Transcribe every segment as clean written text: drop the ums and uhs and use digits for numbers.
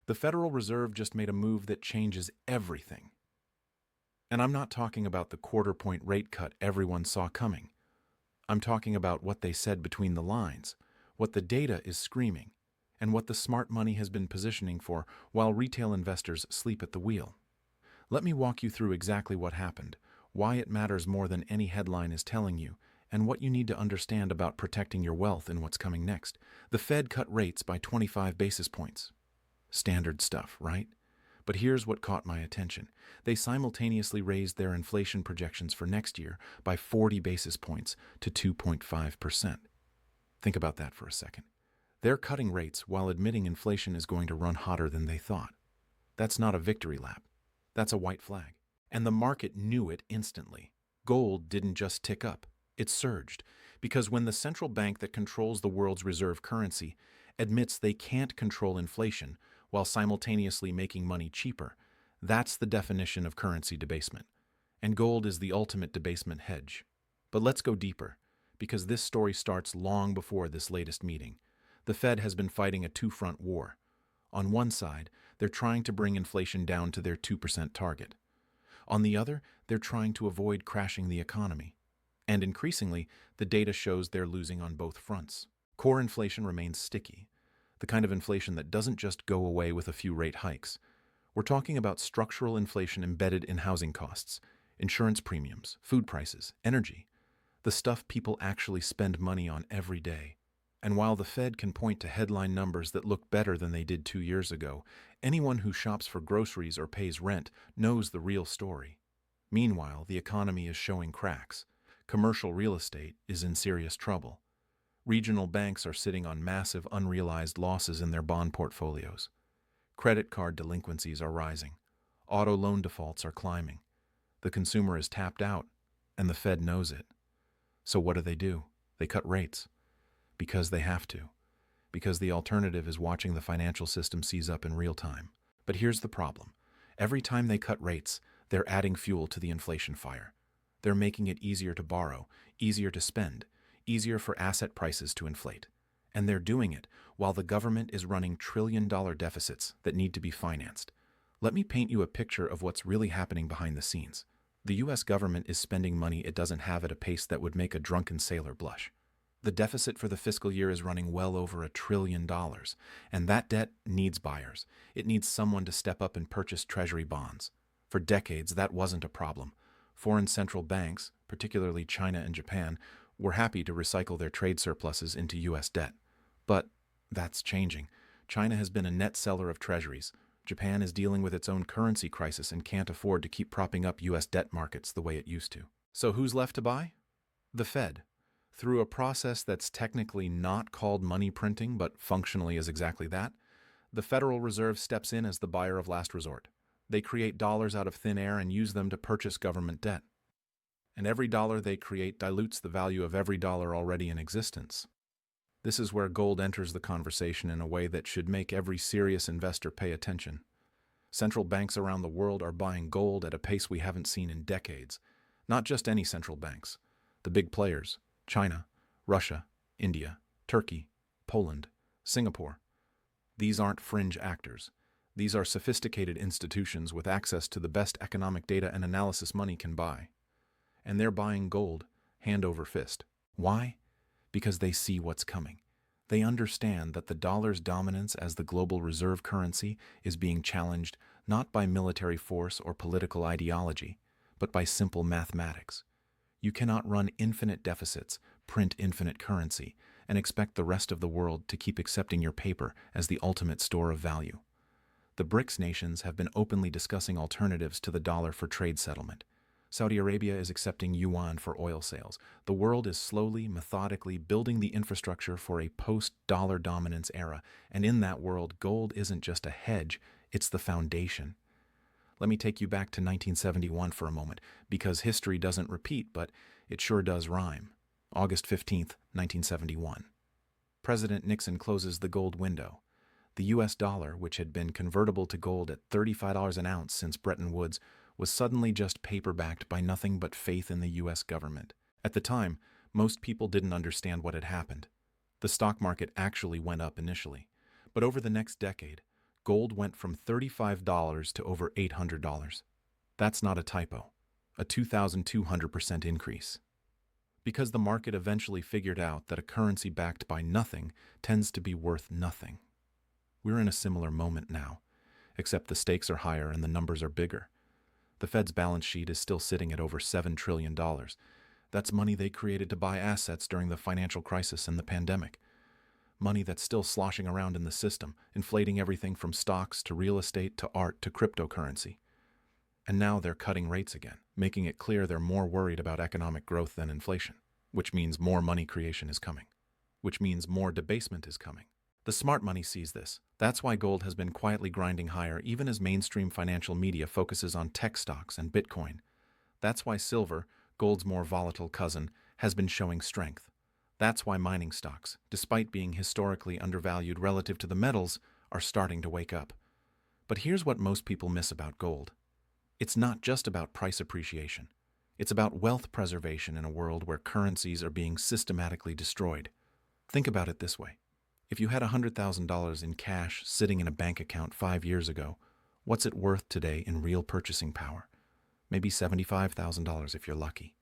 The Federal Reserve just made a move that changes everything. And I'm not talking about the quarter-point rate cut everyone saw coming. I'm talking about what they said between the lines, what the data is screaming, and what the smart money has been positioning for while retail investors sleep at the wheel. Let me walk you through exactly what happened, why it matters more than any headline is telling you, and what you need to understand about protecting your wealth in what's coming next. The Fed cut rates by 25 basis points. Standard stuff, right? But here's what caught my attention. They simultaneously raised their inflation projections for next year by 40 basis points to 2.5%. Think about that for a second. They're cutting rates while admitting inflation is going to run hotter than they thought. That's not a victory lap. That's a white flag. And the market knew it instantly. Gold didn't just tick up. It surged. Because when the central bank that controls the world's reserve currency admits they can't control inflation while simultaneously making money cheaper, that's the definition of currency debasement. And gold is the ultimate debasement hedge. But let's go deeper, because this story starts long before this latest meeting. The Fed has been fighting a two-front war. On one side, they're trying to bring inflation down to their 2% target. On the other, they're trying to avoid crashing the economy. And increasingly, the data shows they're losing on both fronts. Core inflation remains sticky, the kind of inflation that doesn't just go away with a few rate hikes. We're talking about structural inflation embedded in housing costs, insurance premiums, food prices, energy, the stuff people actually spend money on every day. And while the Fed can point to headline numbers that look better than they did 2 years ago, anyone who shops for groceries or pays rent knows the real story. Meanwhile, the economy is showing cracks. Commercial real estate is in serious trouble. Regional banks are sitting on massive unrealized losses in their bond portfolios. Credit card delinquencies are rising. Auto loan defaults are climbing. The consumer is tapped out, and the Fed knows it. So what do? They cut rates. Because they have to. Because the alternative is watching the financial system seize up in real time. But here's the problem. Every time they cut rates, they're adding fuel to the inflation fire. They're making it easier to borrow, easier to spend, easier for asset prices to inflate. And they're doing it while the government is running trillion-dollar deficits that need to be financed. Let me paint you a picture of what's really happening behind the scenes. The U.S. government is spending money it doesn't have at a pace that would make a drunken sailor blush. The deficit for the fiscal year is running well over $1 trillion, and that debt needs buyers. It needs someone to step up and purchase treasury bonds. For decades, that wasn't a problem. Foreign central banks, particularly China and Japan, were happy to recycle their trade surpluses into U.S. debt. But that's changing. China has been a net seller of treasuries. Japan is dealing with its own currency crisis and can't afford to keep propping up U.S. debt markets the way it used to. So who's left to buy? The Fed. Through a process that's technically not called money printing, but functionally is exactly that, the Federal Reserve steps in as the buyer of last resort. They create dollars out of thin air and use them to purchase government debt. And every dollar they create dilutes the value of every dollar already in existence. This is where gold enters the conversation in a way that should make every serious investor pay attention. Central banks around the world are buying gold at a pace we haven't seen in decades. Not just any central banks. The big players. China, Russia, India, Turkey, Poland, Singapore. These aren't fringe actors. These are sophisticated institutions with access to the best economic data and analysis money can buy. And they're buying gold, hand over fist. Why? Because they see what's coming. They understand that the dollar's dominance as the global reserve currency is being challenged not by military force or political ideology, but by simple mathematics. You cannot run infinite deficits, print infinite currency, and expect the rest of the world to keep accepting your paper as the ultimate store of value. The BRICS nations have been openly discussing alternatives to the dollar for trade settlement. Saudi Arabia is accepting yuan for oil sales. The world is slowly, methodically building the infrastructure for a post-dollar dominance era, and in that world, gold isn't just a hedge, it's the foundation. Let me take you back to 1971 for a moment, because history doesn't repeat, but it sure does rhyme. August 15th, 1971. President Nixon closes the gold window. The U.S. dollar, which had been convertible to gold at $35 an ounce since Bretton Woods, was suddenly just paper-backed by nothing but faith in the U.S. government. At the time, most people didn't understand what had happened. The stock market actually went up initially, but over the next decade, Gold went from $35 to over $800. That's not a typo, a 2,200% increase. Because the market eventually figured out that a currency backed by nothing tends to be worth nothing. We're in a similar moment now, except the stakes are higher and the numbers are bigger. The Fed's balance sheet is still sitting at over $7 trillion. That's money they created to buy assets during the financial crisis and the pandemic. Money that's still sloshing around in the system, inflating everything from stocks to real estate to art to cryptocurrency. And now they're cutting rates again, making it clear they're more worried about economic growth than inflation, which means more money creation is coming, which means more debasement is coming. The smart money sees this. That's why gold has been quietly grinding higher even as mainstream financial media focuses on tech stocks and Bitcoin. That's why silver, gold's more volatile cousin, has been showing strength. That's why mining stocks, despite being historically undervalued relative to the metals, are starting to wake up. But here's what most people miss about gold. It's not just about price appreciation. It's about wealth preservation in a world where currencies are being systematically destroyed. Think about it this way. If you had $100,000 in cash sitting in a bank account 5 years ago, what's it worth today in real purchasing power? Maybe $75,000 if you're lucky.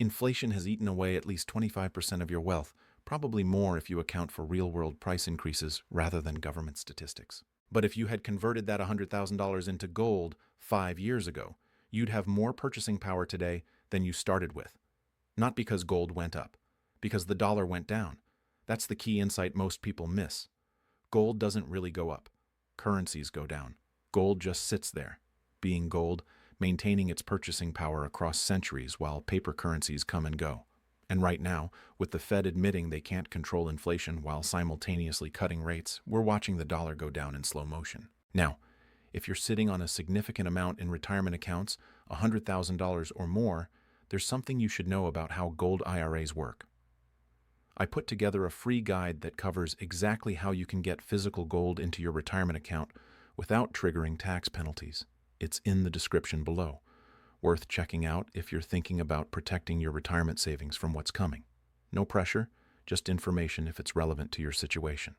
Inflation has eaten away at least 25% of your wealth, probably more if you account for real-world price increases rather than government statistics. But if you had converted that $100,000 into gold 5 years ago, you'd have more purchasing power today than you started with. Not because gold went up, because the dollar went down. That's the key insight most people miss. Gold doesn't really go up. Currencies go down. Gold just sits there, being gold, maintaining its purchasing power across centuries while paper currencies come and go. And right now, with the Fed admitting they can't control inflation while simultaneously cutting rates, we're watching the dollar go down in slow motion. Now, if you're sitting on a significant amount in retirement accounts, $100,000 or more, there's something you should know about how gold IRAs work. I put together a free guide that covers exactly how you can get physical gold into your retirement account without triggering tax penalties. It's in the description below. Worth checking out if you're thinking about protecting your retirement savings from what's coming. No pressure, just information if it's relevant to your situation.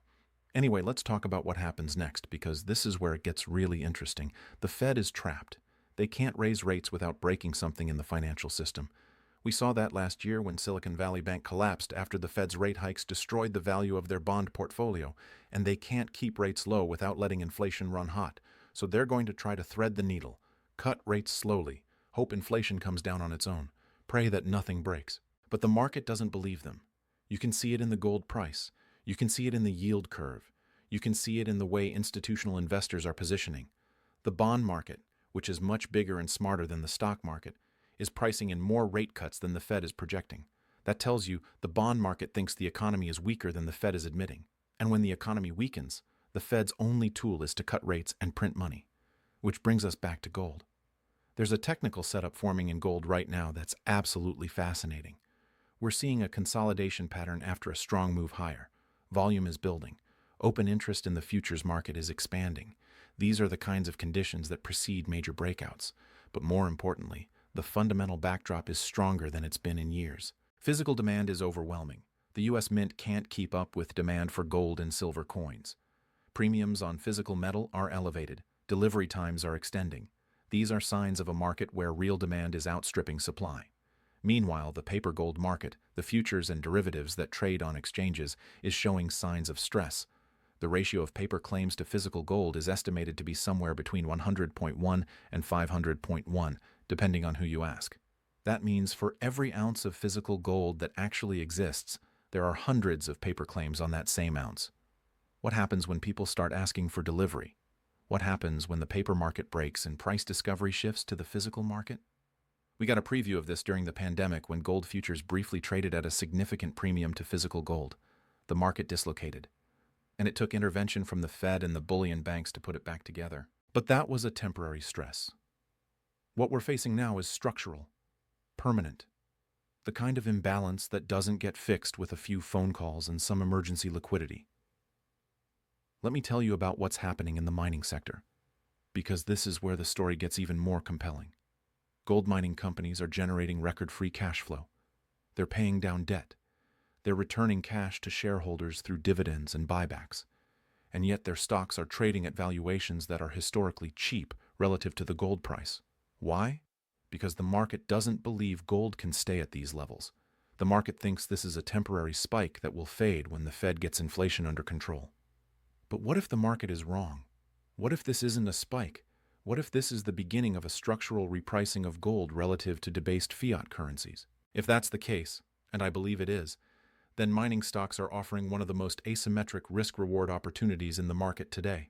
Anyway, let's talk about what happens next, because this is where it gets really interesting. The Fed is trapped. They can't raise rates without breaking something in the financial system. We saw that last year when Silicon Valley Bank collapsed after the Fed's rate hikes destroyed the value of their bond portfolio, and they can't keep rates low without letting inflation run hot. So they're going to try to thread the needle, cut rates slowly, hope inflation comes down on its own, pray that nothing breaks. But the market doesn't believe them. You can see it in the gold price. You can see it in the yield curve. You can see it in the way institutional investors are positioning. The bond market, which is much bigger and smarter than the stock market, is pricing in more rate cuts than the Fed is projecting. That tells you the bond market thinks the economy is weaker than the Fed is admitting. And when the economy weakens, the Fed's only tool is to cut rates and print money. Which brings us back to gold. There's a technical setup forming in gold right now that's absolutely fascinating. We're seeing a consolidation pattern after a strong move higher. Volume is building. Open interest in the futures market is expanding. These are the kinds of conditions that precede major breakouts. But more importantly, the fundamental backdrop is stronger than it's been in years. Physical demand is overwhelming. The U.S. Mint can't keep up with demand for gold and silver coins. Premiums on physical metal are elevated. Delivery times are extending. These are signs of a market where real demand is outstripping supply. Meanwhile, the paper gold market, the futures and derivatives that trade on exchanges, is showing signs of stress. The ratio of paper claims to physical gold is estimated to be somewhere between 100.1 and 500.1, depending on who you ask. That means for every ounce of physical gold that actually exists, there are hundreds of paper claims on that same ounce. What happens when people start asking for delivery? What happens when the paper market breaks and price discovery shifts to the physical market? We got a preview of this during the pandemic when gold futures briefly traded at a significant premium to physical gold. The market dislocated. And it took intervention from the Fed and the bullion banks to put it back together. But that was a temporary stress. What we're facing now is structural, permanent. The kind of imbalance that doesn't get fixed with a few phone calls and some emergency liquidity. Let me tell you about what's happening in the mining sector, because this is where the story gets even more compelling. Gold mining companies are generating record free cash flow. They're paying down debt. They're returning cash to shareholders through dividends and buybacks. and yet their stocks are trading at valuations that are historically cheap relative to the gold price. Why? Because the market doesn't believe gold can stay at these levels. The market thinks this is a temporary spike that will fade when the Fed gets inflation under control. But what if the market is wrong? What if this isn't a spike? What if this is the beginning of a structural repricing of gold relative to debased fiat currencies? If that's the case, and I believe it is, then mining stocks are offering one of the most asymmetric risk-reward opportunities in the market today.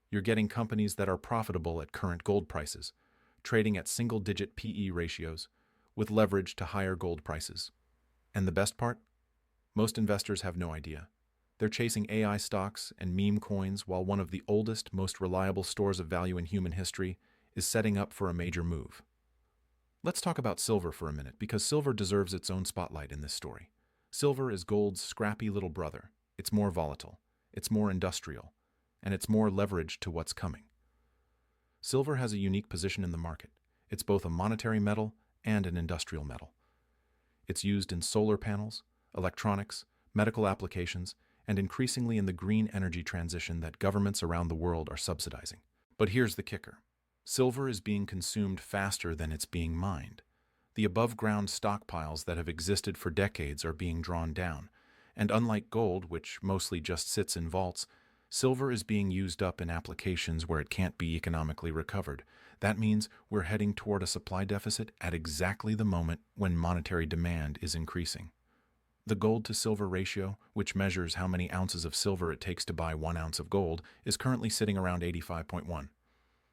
You're getting companies that are profitable at current gold prices, trading at single-digit PE ratios, with leverage to higher gold prices. And the best part? Most investors have no idea. They're chasing AI stocks and meme coins while one of the oldest, most reliable stores of value in human history is setting up for a major move. Let's talk about silver for a minute, because silver deserves its own spotlight in this story. Silver is gold's scrappy little brother. It's more volatile, it's more industrial, and it's more leveraged to what's coming. Silver has a unique position in the market. It's both a monetary metal and an industrial metal. It's used in solar panels, electronics, medical applications, and increasingly in the green energy transition that governments around the world are subsidizing. But here's the kicker. Silver is being consumed faster than it's being mined. The above-ground stockpiles that have existed for decades are being drawn down, and unlike gold, which mostly just sits in vaults, silver is being used up in applications where it can't be economically recovered. That means we're heading toward a supply deficit at exactly the moment when monetary demand is increasing. The gold-to-silver ratio, which measures how many ounces of silver it takes to buy 1 ounce of gold, is currently sitting around 85.1.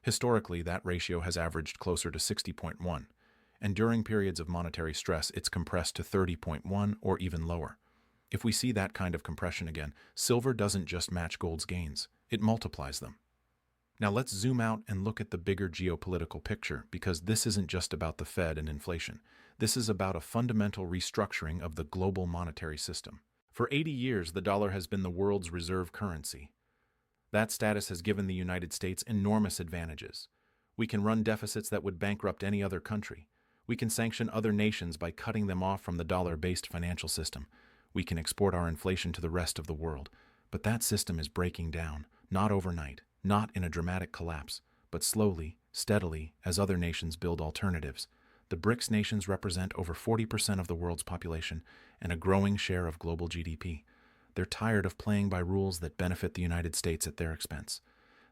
Historically, that ratio has averaged closer to 60.1, and during periods of monetary stress, it's compressed to 30.1 or even lower. If we see that kind of compression again, silver doesn't just match gold's gains, it multiplies them. Now let's zoom out and look at the bigger geopolitical picture, because this isn't just about the Fed and inflation. This is about a fundamental restructuring of the global monetary system. For 80 years, the dollar has been the world's reserve currency. That status has given the United States enormous advantages. We can run deficits that would bankrupt any other country. We can sanction other nations by cutting them off from the dollar-based financial system. We can export our inflation to the rest of the world. But that system is breaking down, not overnight, not in a dramatic collapse, but slowly, steadily, as other nations build alternatives. The BRICS nations represent over 40% of the world's population and a growing share of global GDP. They're tired of playing by rules that benefit the United States at their expense.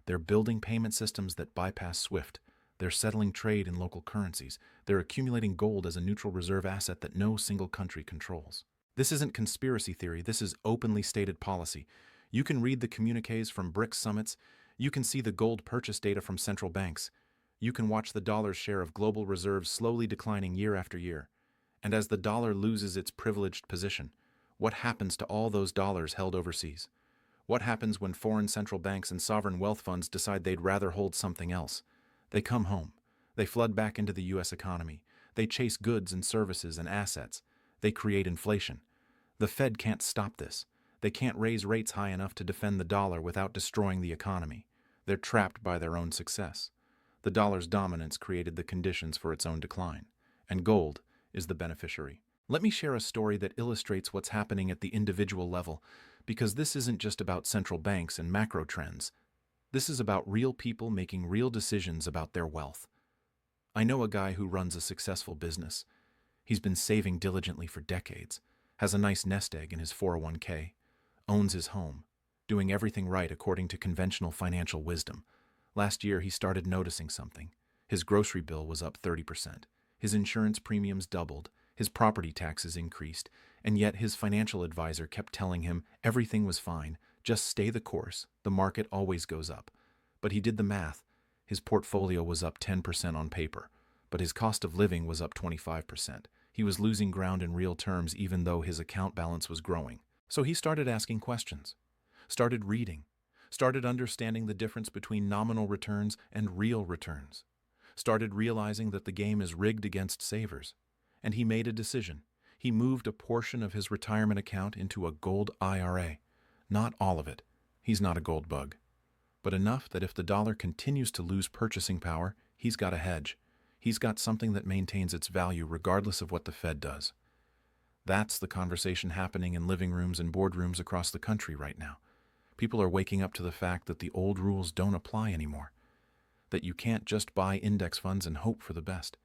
They're building payment systems that bypass SWIFT. They're settling trade in local currencies. They're accumulating gold as a neutral reserve asset that no single country controls. This isn't conspiracy theory. This is openly stated policy. You can read the communiques from BRICS summits. You can see the gold purchase data from central banks. You can watch the dollar's share of global reserves slowly declining year after year. And as the dollar loses its privileged position, what happens to all those dollars held overseas? What happens when foreign central banks and sovereign wealth funds decide they'd rather hold something else? They come home. They flood back into the U.S. economy. They chase goods and services and assets. They create inflation. The Fed can't stop this. They can't raise rates high enough to defend the dollar without destroying the economy. They're trapped by their own success. The dollar's dominance created the conditions for its own decline, and gold is the beneficiary. Let me share a story that illustrates what's happening at the individual level, because this isn't just about central banks and macro trends. This is about real people making real decisions about their wealth. I know a guy who runs a successful business. He's been saving diligently for decades, has a nice nest egg in his 401k, owns his home, doing everything right according to conventional financial wisdom. Last year, he started noticing something. His grocery bill was up 30%. His insurance premiums doubled. His property taxes increased. And yet his financial advisor kept telling him everything was fine. Just stay the course. The market always goes up. But he did the math. His portfolio was up 10% on paper, but his cost of living was up 25%. He was losing ground in real terms even though his account balance was growing. So he started asking questions, started reading, started understanding the difference between nominal returns and real returns, started realizing that the game is rigged against savers. And he made a decision. He moved a portion of his retirement account into a gold IRA. Not all of it. He's not a gold bug. But enough that if the dollar continues to lose purchasing power, he's got a hedge. He's got something that maintains its value regardless of what the Fed does. That's the conversation happening in living rooms and boardrooms across the country right now. People are waking up to the fact that the old rules don't apply anymore, that you can't just buy index funds and hope for the best,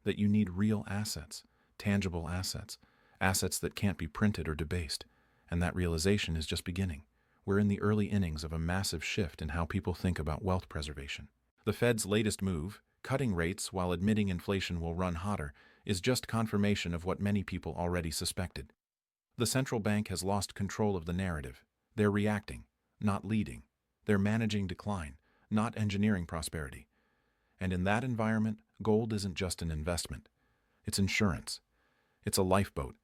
that you need real assets, tangible assets, assets that can't be printed or debased, and that realization is just beginning. We're in the early innings of a massive shift in how people think about wealth preservation. The Fed's latest move, cutting rates while admitting inflation will run hotter, is just confirmation of what many people already suspected. The central bank has lost control of the narrative. They're reacting, not leading. They're managing decline, not engineering prosperity. And in that environment, gold isn't just an investment. It's insurance. It's a lifeboat.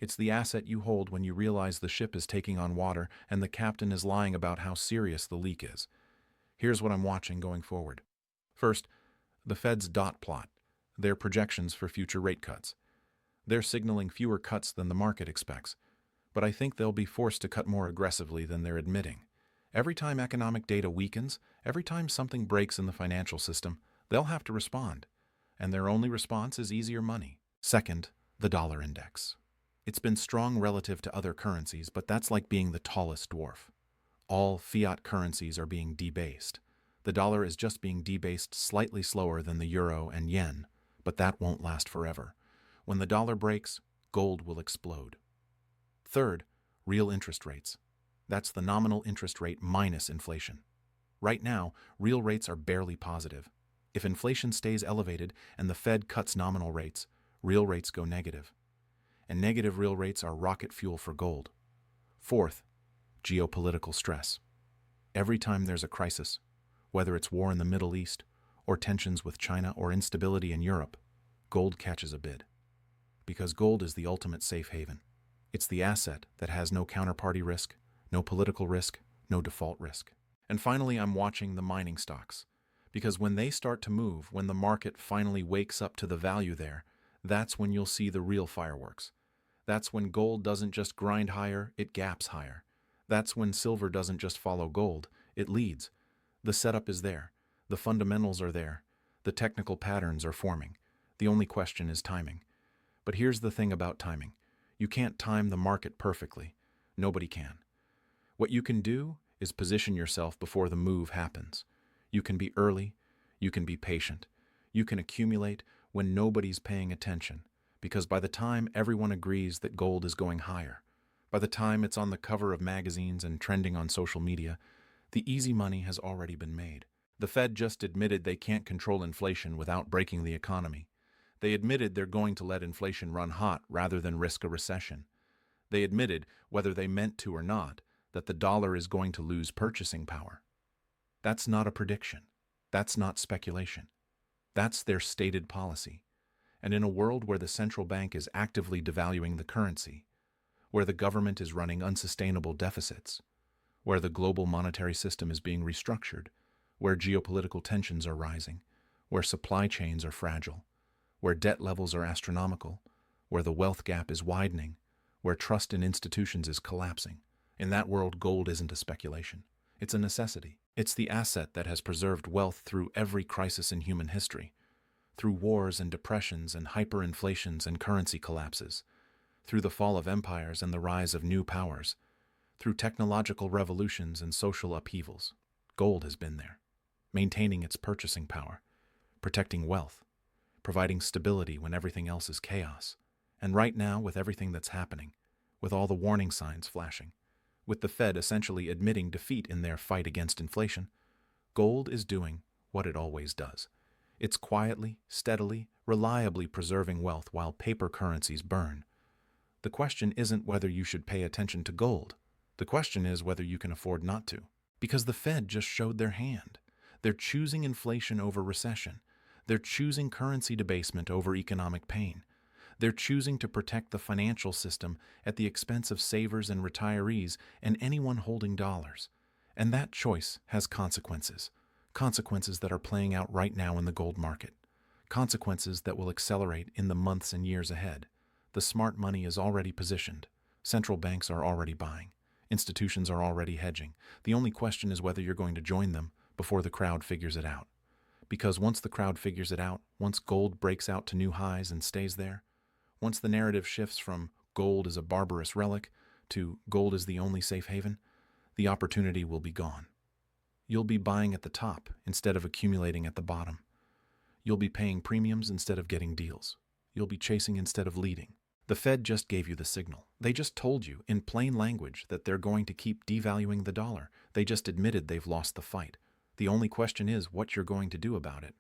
It's the asset you hold when you realize the ship is taking on water and the captain is lying about how serious the leak is. Here's what I'm watching going forward. First, the Fed's dot plot, their projections for future rate cuts. They're signaling fewer cuts than the market expects, but I think they'll be forced to cut more aggressively than they're admitting. Every time economic data weakens, every time something breaks in the financial system, they'll have to respond, and their only response is easier money. Second, the dollar index. It's been strong relative to other currencies, but that's like being the tallest dwarf. All fiat currencies are being debased. The dollar is just being debased slightly slower than the euro and yen, but that won't last forever. When the dollar breaks, gold will explode. Third, real interest rates. That's the nominal interest rate minus inflation. Right now, real rates are barely positive. If inflation stays elevated and the Fed cuts nominal rates, real rates go negative. And negative real rates are rocket fuel for gold. Fourth, geopolitical stress. Every time there's a crisis, whether it's war in the Middle East, or tensions with China, or instability in Europe, gold catches a bid. Because gold is the ultimate safe haven. It's the asset that has no counterparty risk, no political risk, no default risk. And finally, I'm watching the mining stocks. Because when they start to move, when the market finally wakes up to the value there, that's when you'll see the real fireworks. That's when gold doesn't just grind higher, it gaps higher. That's when silver doesn't just follow gold, it leads. The setup is there. The fundamentals are there. The technical patterns are forming. The only question is timing. But here's the thing about timing. You can't time the market perfectly. Nobody can. What you can do is position yourself before the move happens. You can be early. You can be patient. You can accumulate when nobody's paying attention, because by the time everyone agrees that gold is going higher, by the time it's on the cover of magazines and trending on social media, the easy money has already been made. The Fed just admitted they can't control inflation without breaking the economy. They admitted they're going to let inflation run hot rather than risk a recession. They admitted, whether they meant to or not, that the dollar is going to lose purchasing power. That's not a prediction. That's not speculation. That's their stated policy. And in a world where the central bank is actively devaluing the currency, where the government is running unsustainable deficits, where the global monetary system is being restructured, where geopolitical tensions are rising, where supply chains are fragile, where debt levels are astronomical, where the wealth gap is widening, where trust in institutions is collapsing. In that world, gold isn't a speculation. It's a necessity. It's the asset that has preserved wealth through every crisis in human history, through wars and depressions and hyperinflations and currency collapses, through the fall of empires and the rise of new powers, through technological revolutions and social upheavals. Gold has been there, maintaining its purchasing power, protecting wealth, providing stability when everything else is chaos. And right now, with everything that's happening, with all the warning signs flashing, with the Fed essentially admitting defeat in their fight against inflation, gold is doing what it always does. It's quietly, steadily, reliably preserving wealth while paper currencies burn. The question isn't whether you should pay attention to gold. The question is whether you can afford not to. Because the Fed just showed their hand. They're choosing inflation over recession. They're choosing currency debasement over economic pain. They're choosing to protect the financial system at the expense of savers and retirees and anyone holding dollars. And that choice has consequences. Consequences that are playing out right now in the gold market. Consequences that will accelerate in the months and years ahead. The smart money is already positioned. Central banks are already buying. Institutions are already hedging. The only question is whether you're going to join them before the crowd figures it out. Because once the crowd figures it out, once gold breaks out to new highs and stays there, once the narrative shifts from gold is a barbarous relic to gold is the only safe haven, the opportunity will be gone. You'll be buying at the top instead of accumulating at the bottom. You'll be paying premiums instead of getting deals. You'll be chasing instead of leading. The Fed just gave you the signal. They just told you in plain language that they're going to keep devaluing the dollar. They just admitted they've lost the fight. The only question is what you're going to do about it.